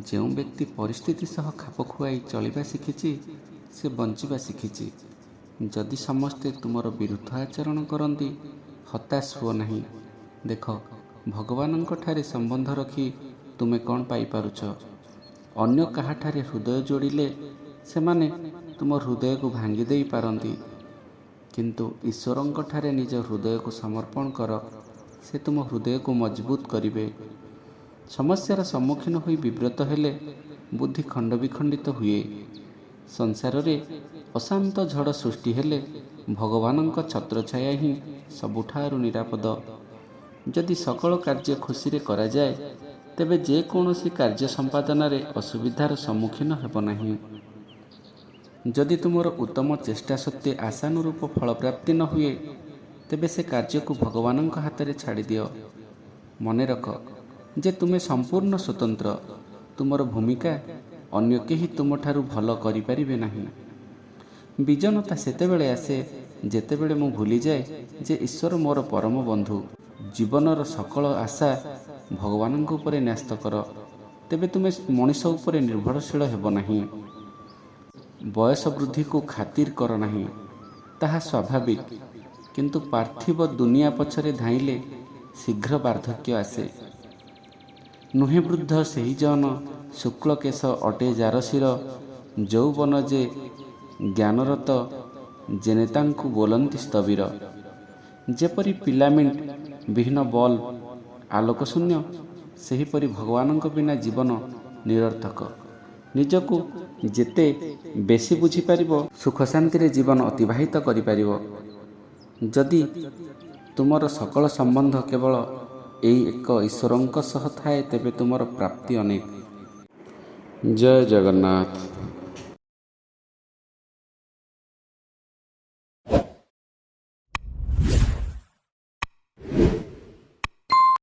ଯେଉଁ ବ୍ୟକ୍ତି ପରିସ୍ଥିତି ସହ ଖାପ ଖୁଆଇ ଚଳିବା ଶିଖିଛି ସେ ବଞ୍ଚିବା ଶିଖିଛି। ଯଦି ସମସ୍ତେ ତୁମର ବିରୁଦ୍ଧ ଆଚରଣ କରନ୍ତି ହତାଶ ହୁଅ ନାହିଁ। ଦେଖ, ଭଗବାନଙ୍କଠାରେ ସମ୍ବନ୍ଧ ରଖି ତୁମେ କ'ଣ ପାଇପାରୁଛ। ଅନ୍ୟ କାହାଠାରେ ହୃଦୟ ଯୋଡ଼ିଲେ ସେମାନେ ତୁମ ହୃଦୟକୁ ଭାଙ୍ଗି ଦେଇପାରନ୍ତି, କିନ୍ତୁ ଈଶ୍ୱରଙ୍କଠାରେ ନିଜ ହୃଦୟକୁ ସମର୍ପଣ କର, ସେ ତୁମ ହୃଦୟକୁ ମଜବୁତ କରିବେ। ସମସ୍ୟାର ସମ୍ମୁଖୀନ ହୋଇ ବିବ୍ରତ ହେଲେ ବୁଦ୍ଧି ଖଣ୍ଡବିଖଣ୍ଡିତ ହୁଏ। ସଂସାରରେ ଅଶାନ୍ତ ଝଡ଼ ସୃଷ୍ଟି ହେଲେ ଭଗବାନଙ୍କ ଛତ୍ରଛାୟା ହିଁ ସବୁଠାରୁ ନିରାପଦ। ଯଦି ସକଳ କାର୍ଯ୍ୟ ଖୁସିରେ କରାଯାଏ ତେବେ ଯେକୌଣସି କାର୍ଯ୍ୟ ସମ୍ପାଦନାରେ ଅସୁବିଧାର ସମ୍ମୁଖୀନ ହେବ ନାହିଁ। ଯଦି ତୁମର ଉତ୍ତମ ଚେଷ୍ଟା ସତ୍ତ୍ୱେ ଆଶାନୁରୂପ ଫଳପ୍ରାପ୍ତି ନ ହୁଏ ତେବେ ସେ କାର୍ଯ୍ୟକୁ ଭଗବାନଙ୍କ ହାତରେ ଛାଡ଼ିଦିଅ। ମନେ ରଖ ଯେ ତୁମେ ସମ୍ପୂର୍ଣ୍ଣ ସ୍ୱତନ୍ତ୍ର। ତୁମର ଭୂମିକା ଅନ୍ୟ କେହି ତୁମଠାରୁ ଭଲ କରିପାରିବେ ନାହିଁ। ବିଜନତା ସେତେବେଳେ ଆସେ ଯେତେବେଳେ ମୁଁ ଭୁଲିଯାଏ ଯେ ଈଶ୍ୱର ମୋର ପରମ ବନ୍ଧୁ। ଜୀବନର ସକଳ ଆଶା ଭଗବାନଙ୍କ ଉପରେ ନ୍ୟସ୍ତ କର, ତେବେ ତୁମେ ମଣିଷ ଉପରେ ନିର୍ଭରଶୀଳ ହେବ ନାହିଁ। ବୟସ ବୃଦ୍ଧିକୁ ଖାତିର କର ନାହିଁ, ତାହା ସ୍ୱାଭାବିକ, କିନ୍ତୁ ପାର୍ଥିବ ଦୁନିଆ ପଛରେ ଧାଇଁଲେ ଶୀଘ୍ର ବାର୍ଦ୍ଧକ୍ୟ ଆସେ। ନୁହେଁ ବୃଦ୍ଧ ସେହି ଜନ, ଶୁକ୍ଳକେଶ ଅଟେ ଯାର ଶିର, ଯୌବନ ଯେ ଜ୍ଞାନରତ, ଯେନେ ତାଙ୍କୁ ବୋଲନ୍ତି ସ୍ଥବିର। ଯେପରି ପିଲାମିଣ୍ଟ ବିହୀନ ବଲ୍ବ ଆଲୋକଶୂନ୍ୟ, ସେହିପରି ଭଗବାନଙ୍କ ବିନା ଜୀବନ ନିରର୍ଥକ। ନିଜକୁ ଯେତେ ବେଶୀ ବୁଝିପାରିବ ସୁଖ ଶାନ୍ତିରେ ଜୀବନ ଅତିବାହିତ କରିପାରିବ। ଯଦି ତୁମର ସକଳ ସମ୍ବନ୍ଧ କେବଳ ଏଇ ଏକ ଈଶ୍ୱରଙ୍କ ସହ ଥାଏ ତେବେ ତୁମର ପ୍ରାପ୍ତି ଅନେକ। ଜୟ ଜଗନ୍ନାଥ।